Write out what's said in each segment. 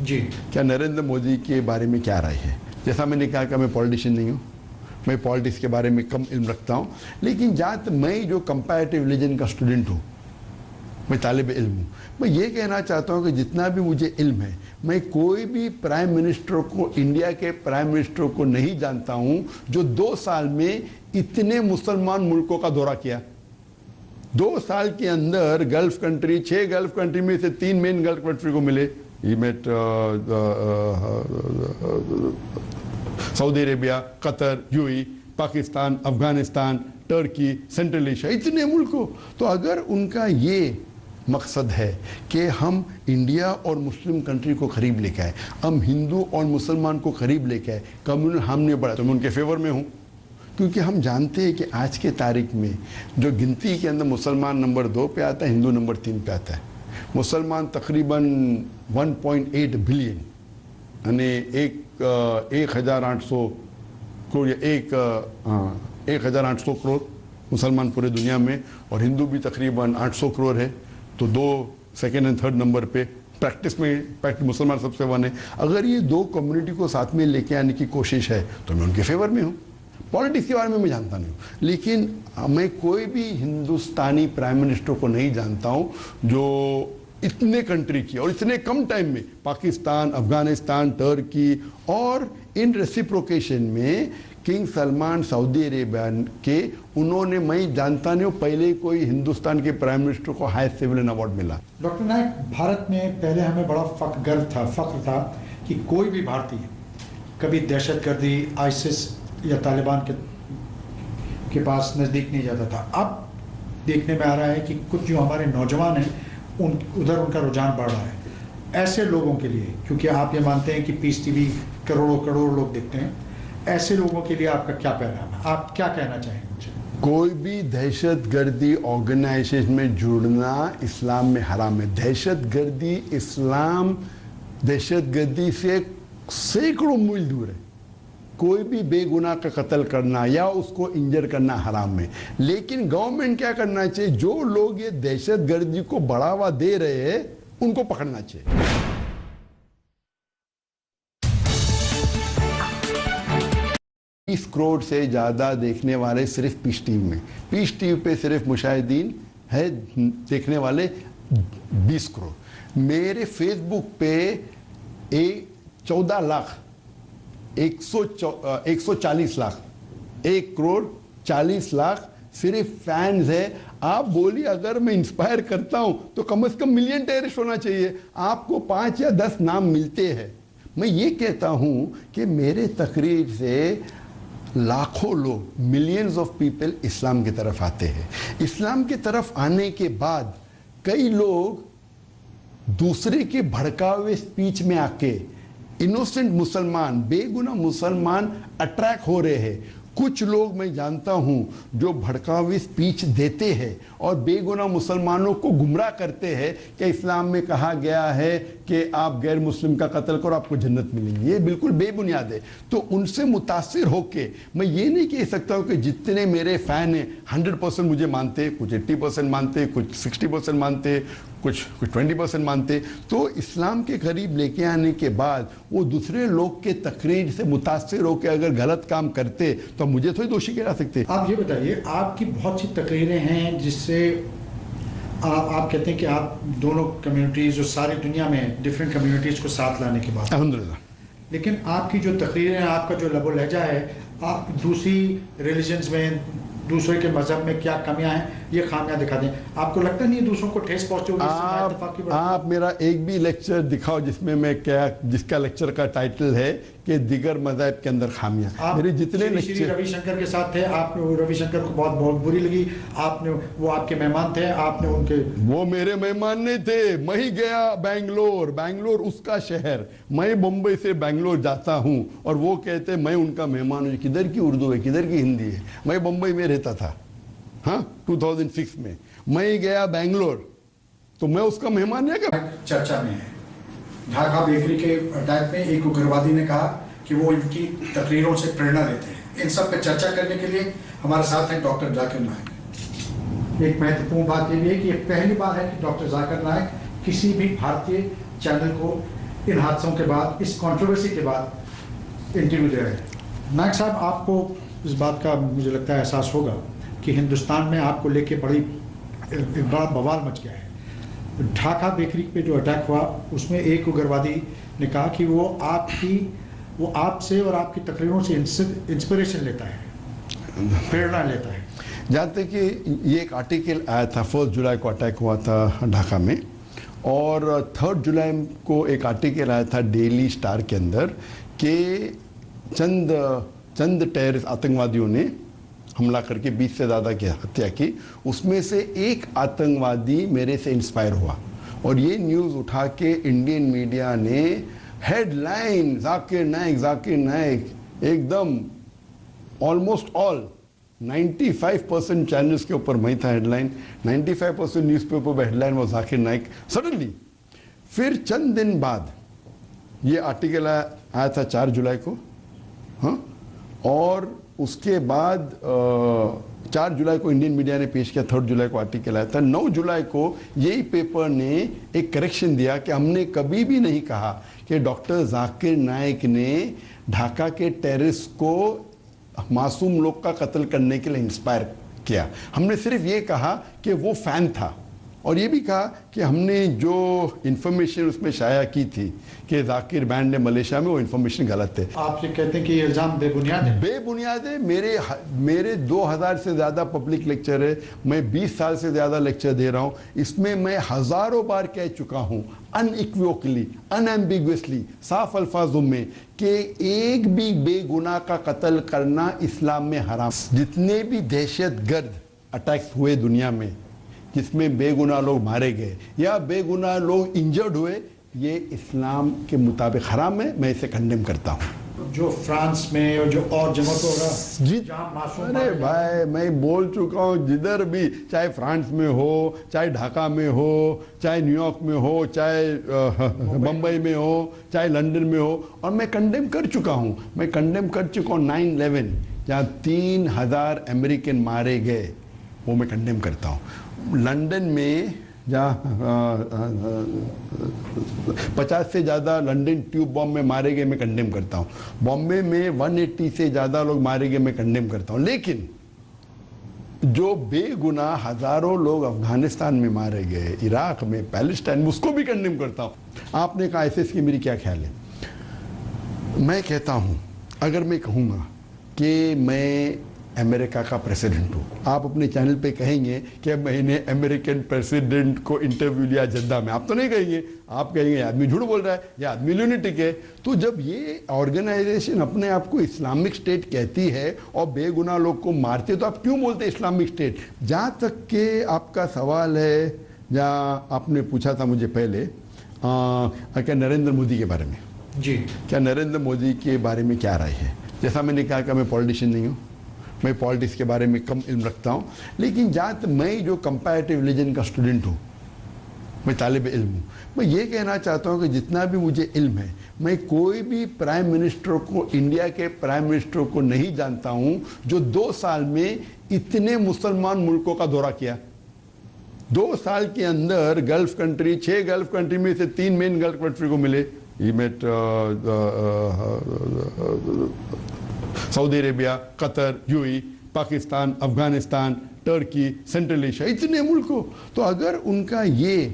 جی کیا نریندر مودی کے بارے میں کیا رائے ہے؟ جیسا میں نے کہا کہ میں پولیٹیشین نہیں ہوں، میں پالیٹکس کے بارے میں کم علم رکھتا ہوں، لیکن جہاں میں جو کمپیریٹیو ریلیجن کا اسٹوڈنٹ ہوں، میں طالب علم ہوں، میں یہ کہنا چاہتا ہوں کہ جتنا بھی مجھے علم ہے، میں کوئی بھی پرائم منسٹر کو، انڈیا کے پرائم منسٹر کو نہیں جانتا ہوں جو 2 سال میں اتنے مسلمان ملکوں کا دورہ کیا۔ 2 سال کے اندر گلف کنٹری، 6 گلف کنٹری میں سے 3 مین گلف کنٹری کو ملے، یہ میں سعودی عربیہ، Qatar, U A, Pakistan, Afghanistan, Turkey, central Asia, اتنے ملکوں۔ تو اگر ان کا یہ مقصد ہے کہ ہم انڈیا اور مسلم کنٹری کو قریب لے کے آئے، ہم ہندو اور مسلمان کو قریب لے کے آئے، کمیونل ہم نے بڑھا، تو میں ان کے فیور میں ہوں، کیونکہ ہم جانتے ہیں کہ آج کے تاریخ میں جو گنتی کے اندر مسلمان نمبر 2 پہ آتا ہے، ہندو نمبر 3 پہ آتا ہے۔ مسلمان تقریباً 1.8 بلین، یعنی 1800 کروڑ یا 1800 کروڑ مسلمان پورے دنیا میں، اور ہندو بھی تقریباً 800 کروڑ ہے، تو 2 سیکنڈ اینڈ تھرڈ نمبر پہ۔ پریکٹس میں مسلمان سب سے 1 ہے۔ اگر یہ 2 کمیونٹی کو ساتھ میں لے کے آنے کی کوشش ہے تو میں ان کے فیور میں ہوں۔ پالیٹکس کے بارے میں جانتا نہیں ہوں، لیکن میں کوئی بھی ہندوستانی پرائم منسٹر کو نہیں جانتا ہوں جو اتنے کنٹری کی اور اتنے کم ٹائم میں، پاکستان، افغانستان، ٹرکی، اور ان ریسیپروکیشن میں کنگ سلمان سعودی عربیہ کے، انہوں نے، میں جانتا نہیں ہوں پہلے کوئی ہندوستان کے پرائم منسٹر کو ہائیسٹ سویلین ایوارڈ ملا۔ ڈاکٹر نائک، بھارت میں پہلے ہمیں بڑا فخر تھا کہ کوئی بھی بھارتی کبھی دہشت گردی، آئیسس یا طالبان کے پاس نزدیک نہیں جاتا تھا۔ اب دیکھنے میں آ رہا ہے کہ کچھ جو ہمارے نوجوان ہیں ادھر ان کا رجحان بڑھ رہا ہے۔ ایسے لوگوں کے لیے، کیونکہ آپ یہ مانتے ہیں کہ پیس ٹی وی کروڑوں لوگ دیکھتے ہیں، ایسے لوگوں کے لیے آپ کا کیا پیغام ہے؟ آپ کیا کہنا چاہیں گے مجھے؟ کوئی بھی دہشت گردی آرگنائزیشن میں جڑنا اسلام میں حرام ہے۔ دہشت گردی، اسلام دہشت گردی سے سینکڑوں میل دور ہے۔ کوئی بھی بے گناہ کا قتل کرنا یا اس کو انجر کرنا حرام ہے، لیکن گورنمنٹ کیا کرنا چاہیے؟ جو لوگ یہ دہشت گردی کو بڑھاوا دے رہے ہیں ان کو پکڑنا چاہیے۔ 20 کروڑ سے زیادہ دیکھنے والے صرف پیس ٹی وی میں، پیس ٹی وی پہ صرف مشاہدین ہے دیکھنے والے 20 کروڑ۔ میرے فیس بک پہ 14 لاکھ 140 لاکھ 1 کروڑ 40 لاکھ صرف فینز ہے۔ آپ بولیے اگر میں انسپائر کرتا ہوں تو کم از کم ملین ٹیرسٹ ہونا چاہیے۔ آپ کو 5 یا 10 نام ملتے ہیں۔ میں یہ کہتا ہوں کہ میرے تقریر سے لاکھوں لوگ، ملینز آف پیپل اسلام کی طرف آتے ہیں۔ اسلام کی طرف آنے کے بعد کئی لوگ دوسرے کے بھڑکاوے سپیچ میں آ کے انوسنٹ مسلمان، بے گناہ مسلمان اٹریکٹ ہو رہے ہیں۔ کچھ لوگ میں جانتا ہوں جو بھڑکاوی سپیچ دیتے ہیں اور بے گناہ مسلمانوں کو گمراہ کرتے ہیں کہ اسلام میں کہا گیا ہے کہ آپ غیر مسلم کا قتل کرو آپ کو جنت ملے گی۔ یہ بالکل بے بنیاد ہے۔ تو ان سے متاثر ہو کے میں یہ نہیں کہہ سکتا ہوں کہ جتنے میرے فین ہیں 100% مجھے مانتے، کچھ 80% مانتے، کچھ 60% مانتے، کچھ 20% مانتے۔ تو اسلام کے قریب لے کے آنے کے بعد وہ دوسرے لوگ کے تقریر سے متاثر ہو کے اگر غلط کام کرتے تو مجھے تھوڑی دوشی کہہ سکتے۔ آپ یہ بتائیے، آپ کی بہت سی تقریریں ہیں جس سے آپ کہتے ہیں کہ آپ دونوں کمیونٹیز اور ساری دنیا میں ڈفرینٹ کمیونٹیز کو ساتھ لانے کی بات، الحمدللہ، لیکن آپ کی جو تقریریں ہیں، آپ کا جو لب و لہجہ ہے، آپ دوسری ریلیجنز میں، دوسرے کے مذہب میں کیا کمیاں ہیں یہ خامیاں دکھا دیں۔ آپ کو لگتا نہیں ہے دوسروں کو ٹھیس پہنچے ہوگی؟ آپ میرا ایک بھی لیکچر دکھاؤ جس میں میں کیا، جس کا لیکچر کا ٹائٹل ہے کہ دیگر مذاہب کے اندر خامیاں۔ میرے جتنے لیکچر روی شنکر کے ساتھ تھے، آپ نے روی شنکر کو بہت بری لگی، آپ نے، وہ آپ کے مہمان تھے، آپ نے ان کے، وہ میرے مہمان نہیں تھے۔ میں ہی گیا بنگلور اس کا شہر، میں بمبئی سے بنگلور جاتا ہوں اور وہ کہتے میں ان کا مہمان ہوں۔ کدھر کی اردو ہے، کدھر کی ہندی ہے؟ میں بمبئی میں رہتا تھا، ہاں 2006 میں گیا بنگلور تو میں اس کا مہمان نہیں کہ چرچا میں ہے۔ ڈھاکہ بیکری کے اٹیک میں ایک اگروادی نے کہا کہ وہ ان کی تقریروں سے پریرنا لیتے ہیں۔ ان سب پہ چرچا کرنے کے لیے ہمارے ساتھ ہیں ڈاکٹر ذاکر نائک۔ ایک مہتوپورن بات یہ بھی ہے کہ یہ پہلی بار ہے کہ ڈاکٹر ذاکر نائک کسی بھی بھارتی چینل کو ان حادثوں کے بعد، اس کنٹروورسی کے بعد انٹرویو دے رہے ہیں۔ نائک صاحب، آپ کو اس بات کا مجھے لگتا ہے احساس ہوگا کہ ہندوستان میں آپ کو لے کے ایک بڑا بوال مچ گیا ہے۔ ڈھاکہ بیکری پہ جو اٹیک ہوا اس میں ایک اگروادی نے کہا کہ وہ آپ سے اور آپ کی تقریروں سے انسپریشن لیتا ہے، پریرنا لیتا ہے۔ جانتے کہ یہ ایک آرٹیکل آیا تھا 1 جولائی کو اٹیک ہوا تھا ڈھاکہ میں، اور 3 جولائی کو ایک آرٹیکل آیا تھا ڈیلی اسٹار کے اندر کہ چند ٹیررسٹ آتنکوادیوں نے حملہ کر کے 20 سے زیادہ کی ہتیا کی۔ اس میں سے ایک آتنکوادی میرے سے انسپائر ہوا، اور یہ نیوز اٹھا کے انڈین میڈیا نے ہیڈ لائن ذاکر نائک ایک دم آلموسٹ آل 95% چینلز کے اوپر وہی تھا ہیڈ لائن، 95% نیوز پیپر پہ ہیڈ لائن وہ ذاکر نائک۔ سڈنلی پھر چند دن بعد یہ آرٹیکل آیا تھا 4 جولائی کو، ہاں، اور اس کے بعد 4 جولائی کو انڈین میڈیا نے پیش کیا، 3 جولائی کو آرٹیکل آیا تھا۔ 9 جولائی کو یہی پیپر نے ایک کریکشن دیا کہ ہم نے کبھی بھی نہیں کہا کہ ڈاکٹر ذاکر نائک نے ڈھاکہ کے ٹیررسٹ کو معصوم لوگ کا قتل کرنے کے لیے انسپائر کیا۔ ہم نے صرف یہ کہا کہ وہ فین تھا، اور یہ بھی کہا کہ ہم نے جو انفارمیشن اس میں شائع کی تھی کہ ذاکر بینڈ نے ملیشیا میں، وہ انفارمیشن غلط ہے۔ آپ یہ کہتے ہیں کہ یہ الزام بے بنیاد ہے؟ بے بنیاد ہے۔ میرے 2000 سے زیادہ پبلک لیکچر ہے، میں 20 سال سے زیادہ لیکچر دے رہا ہوں، اس میں میں ہزاروں بار کہہ چکا ہوں ان ایکویوکلی، ان ایمبیگوسلی، صاف الفاظوں میں، کہ ایک بھی بے گناہ کا قتل کرنا اسلام میں حرام۔ جتنے بھی دہشت گرد اٹیکس ہوئے دنیا میں جس میں بے گناہ لوگ مارے گئے یا بے گناہ لوگ انجرڈ ہوئے، یہ اسلام کے مطابق حرام ہے، میں اسے کنڈیم کرتا ہوں۔ جو فرانس میں اور جو اور جگہوں پہ ہو رہا جی، جہاں معصوم، ارے بھائی میں بول چکا ہوں، جدھر بھی، چاہے فرانس میں ہو، چاہے ڈھاکہ میں ہو، چاہے نیو یارک میں ہو، چاہے بمبئی میں ہو، چاہے لنڈن میں ہو، اور میں کنڈیم کر چکا ہوں۔ میں کنڈیم کر چکا ہوں 9/11 جہاں 3000 امریکن مارے گئے، وہ میں کنڈیم کرتا ہوں۔ لنڈن میں جہاں 50 سے زیادہ لنڈن ٹیوب بم میں مارے گئے، میں کنڈیم کرتا ہوں۔ بامبے میں 180 سے زیادہ لوگ مارے گئے، میں کنڈیم کرتا ہوں۔ لیکن جو بے گناہ ہزاروں لوگ افغانستان میں مارے گئے، عراق میں، پیلسٹائن میں، اس کو بھی کنڈیم کرتا ہوں۔ آپ نے کہا ISIS کی میری کیا خیال ہے؟ میں کہتا ہوں، اگر میں کہوں گا کہ میں امریکہ کا پریسیڈنٹ ہوں، آپ اپنے چینل پہ کہیں گے کہ میں نے امریکن پریسیڈنٹ کو انٹرویو لیا جدہ میں، آپ تو نہیں کہیں گے، آپ کہیں گے یہ آدمی جھوٹ بول رہا ہے، یہ آدمی لونیٹک ہے۔ تو جب یہ آرگنائزیشن اپنے آپ کو اسلامک اسٹیٹ کہتی ہے اور بے گناہ لوگ کو مارتی ہے، تو آپ کیوں بولتے ہیں اسلامک اسٹیٹ؟ جہاں تک کہ آپ کا سوال ہے، جہاں آپ نے پوچھا تھا مجھے پہلے کیا نریندر مودی کے بارے میں، جی، کیا نریندر مودی کے بارے میں کیا رائے ہے؟ جیسا میں نے کہا کہ میں پولیٹیشین نہیں ہوں، میں پالیٹکس کے بارے میں کم علم رکھتا ہوں، لیکن جہاں تک میں جو کمپیریٹیو ریلیجن کا اسٹوڈنٹ ہوں، میں طالب علم ہوں، میں یہ کہنا چاہتا ہوں کہ جتنا بھی مجھے علم ہے، میں کوئی بھی پرائم منسٹر کو، انڈیا کے پرائم منسٹر کو نہیں جانتا ہوں جو 2 سال میں اتنے مسلمان ملکوں کا دورہ کیا۔ 2 سال کے اندر گلف کنٹری، 6 گلف کنٹری میں سے 3 مین گلف کنٹری کو ملے، سعودی عربیہ، قطر، UAE، Pakistan, Afghanistan, Turkey, central Asia, اتنے ملکوں۔ تو اگر ان کا یہ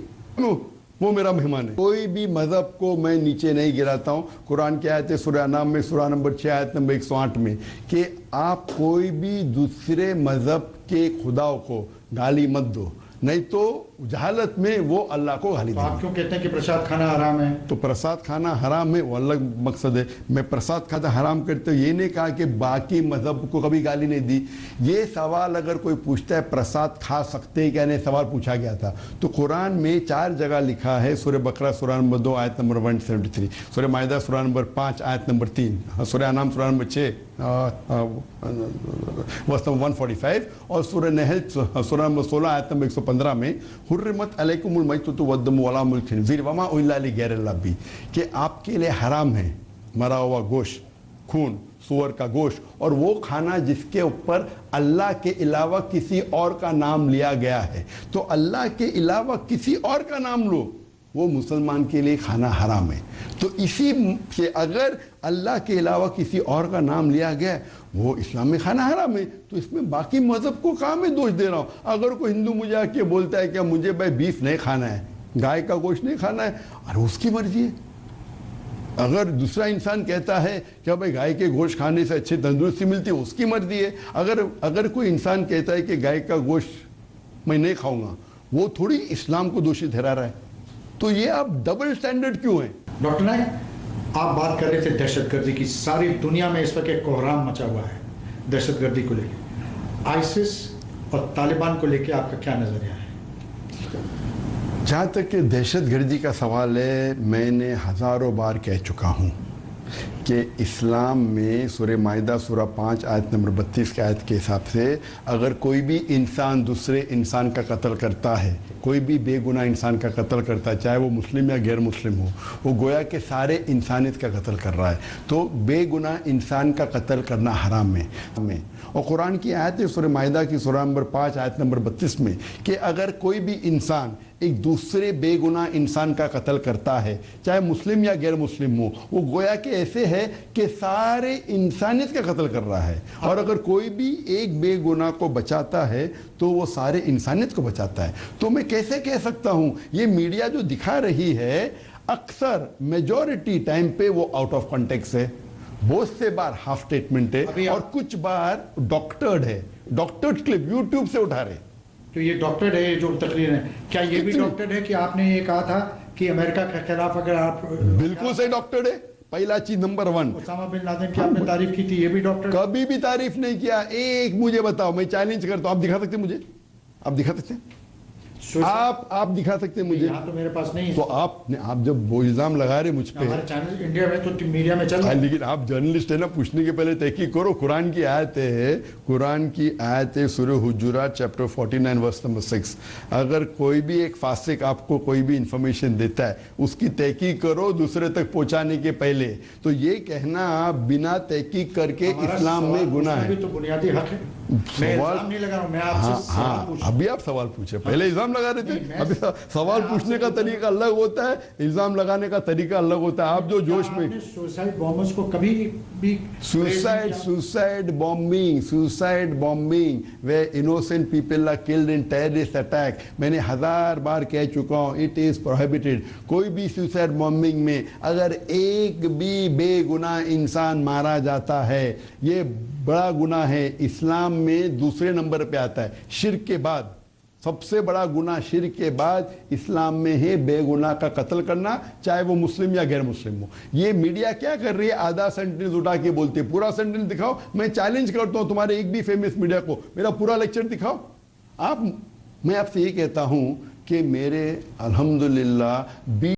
وہ میرا مہمان ہے، کوئی بھی مذہب کو میں نیچے نہیں گراتا ہوں۔ قرآن کی آیت ہے سورہ انعام میں، سورہ نمبر 6 آیت نمبر 108 میں، کہ آپ کوئی بھی دوسرے مذہب کے خداؤں کو گالی مت دو، نہیں تو جہالت میں وہ اللہ کو گالی دیں۔ آپ کیوں کہتے ہیں کہ پرساد کھانا حرام ہے؟ تو پرساد کھانا حرام ہے، وہ الگ مقصد ہے۔ میں پرساد کھانا حرام کرتے یہ نہیں کہا کہ باقی مذہب کو کبھی گالی نہیں دی۔ یہ سوال اگر کوئی پوچھتا ہے پرساد کھا سکتے ہیں کیا نہیں، سوال پوچھا گیا تھا تو قرآن میں 4 جگہ لکھا ہے، سورہ بقرہ سورہ نمبر 2 آیت نمبر 173، سورہ مائدہ سورہ نمبر 5 آیت نمبر 3، سورہ انعام سورہ نمبر 6 ورس نمبر 145، اور سورہ نحل سورہ نمبر 16 آیت نمبر 115 میں حرمت علیکم المیتۃ والدم ولحم الخنزیر وما اہل لغیر اللہ بھی، کہ آپ کے لیے حرام ہے مرا ہوا گوشت، خون، سور کا گوشت، اور وہ کھانا جس کے اوپر اللہ کے علاوہ کسی اور کا نام لیا گیا ہے۔ تو اللہ کے علاوہ کسی اور کا نام لو وہ مسلمان کے لیے کھانا حرام ہے. تو اسی سے اگر اللہ کے علاوہ کسی اور کا نام لیا گیا وہ اسلام میں کھانا حرام ہے, تو اس میں باقی مذہب کو کہاں میں دوش دے رہا ہوں. اگر کوئی ہندو مجھے آ کے بولتا ہے کہ مجھے بھائی بیف نہیں کھانا ہے, گائے کا گوشت نہیں کھانا ہے, اور اس کی مرضی ہے. اگر دوسرا انسان کہتا ہے کہ بھائی گائے کے گوشت کھانے سے اچھی تندرستی ملتی ہے, اس کی مرضی ہے. اگر کوئی انسان کہتا ہے کہ گائے کا گوشت میں نہیں کھاؤں گا, وہ تھوڑی اسلام کو دوشی ٹھہرا رہا ہے. تو یہ آپ ڈبل سٹینڈرڈ کیوں ہیں؟ ڈاکٹر نائک, آپ بات کر رہے تھے دہشت گردی کی. ساری دنیا میں اس وقت ایک کوہرام مچا ہوا ہے دہشت گردی کو لے کے. آئسس اور طالبان کو لے کے آپ کا کیا نظریہ ہے؟ جہاں تک کہ دہشت گردی کا سوال ہے, میں نے ہزاروں بار کہہ چکا ہوں کہ اسلام میں سورہ مائدہ سورہ 5 آیت نمبر 32 کے آیت کے حساب سے اگر کوئی بھی انسان دوسرے انسان کا قتل کرتا ہے, کوئی بھی بے گناہ انسان کا قتل کرتا ہے, چاہے وہ مسلم یا غیر مسلم ہو, وہ گویا کہ سارے انسانیت کا قتل کر رہا ہے. تو بے گناہ انسان کا قتل کرنا حرام ہے. اور قرآن کی آیت ہے سورہ مائدہ کی سورہ نمبر 5 آیت نمبر 32 میں کہ اگر کوئی بھی انسان ایک دوسرے بے گناہ انسان کا قتل کرتا ہے, چاہے مسلم یا غیر مسلم ہو, وہ گویا کہ ایسے ہے کہ سارے انسانیت کا قتل کر رہا ہے. اور اگر کوئی بھی ایک بے گناہ کو بچاتا ہے تو وہ سارے انسانیت کو بچاتا ہے. تو میں کیسے کہہ سکتا ہوں, یہ میڈیا جو دکھا رہی ہے اکثر میجورٹی ٹائم پہ وہ آؤٹ آف کانٹیکس ہے, بہت سے بار ہاف سٹیٹمنٹ ہے, اور کچھ بار ڈاکٹرڈ ہے, ڈاکٹرڈ کلپ یوٹیوب سے اٹھا رہے. تو یہ ڈاکٹر ہے جو تقریر ہے, کیا یہ بھی ڈاکٹر ہے کہ آپ نے یہ کہا تھا کہ امریکہ کے خلاف اگر آپ بالکل صحیح ڈاکٹر ہے. پہلا چیز نمبر 1, اسامہ بن لادن کی آپ نے تعریف کی تھی, یہ بھی ڈاکٹر کبھی بھی تعریف نہیں کیا. ایک مجھے بتاؤ, میں چیلنج کرتا ہوں, آپ دکھا سکتے مجھے, آپ دکھا سکتے ہیں, آپ دکھا سکتے ہیں مجھے؟ یہاں تو میرے پاس نہیں ہے. تو آپ جب وہ الزام لگا رہے مجھ پہ, ہمارے چینل انڈیا میں تو میڈیا میں چل رہا ہے, لیکن آپ جرنلسٹ ہے نا, پوچھنے کے پہلے تحقیق کرو. قرآن کی آیت ہے سورہ حجرات چیپٹر 49 ورس نمبر 6. اگر کوئی بھی ایک فاسق آپ کو کوئی بھی انفارمیشن دیتا ہے, اس کی تحقیق کرو دوسرے تک پہنچانے کے پہلے. تو یہ کہنا بنا تحقیق کر کے اسلام میں گناہ ہے. تو بنیادی حق ہے. میں الزام نہیں لگا رہا ہوں, میں آپ سے سوال پوچھ رہا ہوں. ابھی آپ سوال پوچھے, پہلے الزام لگا رہے تھے. ابھی سوال پوچھنے کا طریقہ الگ ہوتا ہے, الزام لگانے کا طریقہ الگ ہوتا ہے. آپ جو جوش میں سوسائڈ بامبرز کو کبھی بھی suicide bombing where innocent people are killed in terrorist attack, میں نے 1000 بار کہہ چکا ہوں, it is prohibited. کوئی بھی suicide bombing میں اگر ایک بھی بے گناہ انسان مارا جاتا ہے, یہ بڑا گناہ ہے. اسلام میں دوسرے نمبر پہ آتا ہے شرک کے بعد. سب سے بڑا گناہ شرک کے بعد اسلام میں ہے بے گناہ کا قتل کرنا, چاہے وہ مسلم یا غیر مسلم ہو. یہ میڈیا کیا کر رہی ہے, آدھا سینٹنس اٹھا کے بولتے, پورا سینٹنس دکھاؤ. میں چیلنج کرتا ہوں تمہارے ایک بھی فیمس میڈیا کو, میرا پورا لیکچر دکھاؤ. میں آپ سے یہ کہتا ہوں کہ میرے الحمدللہ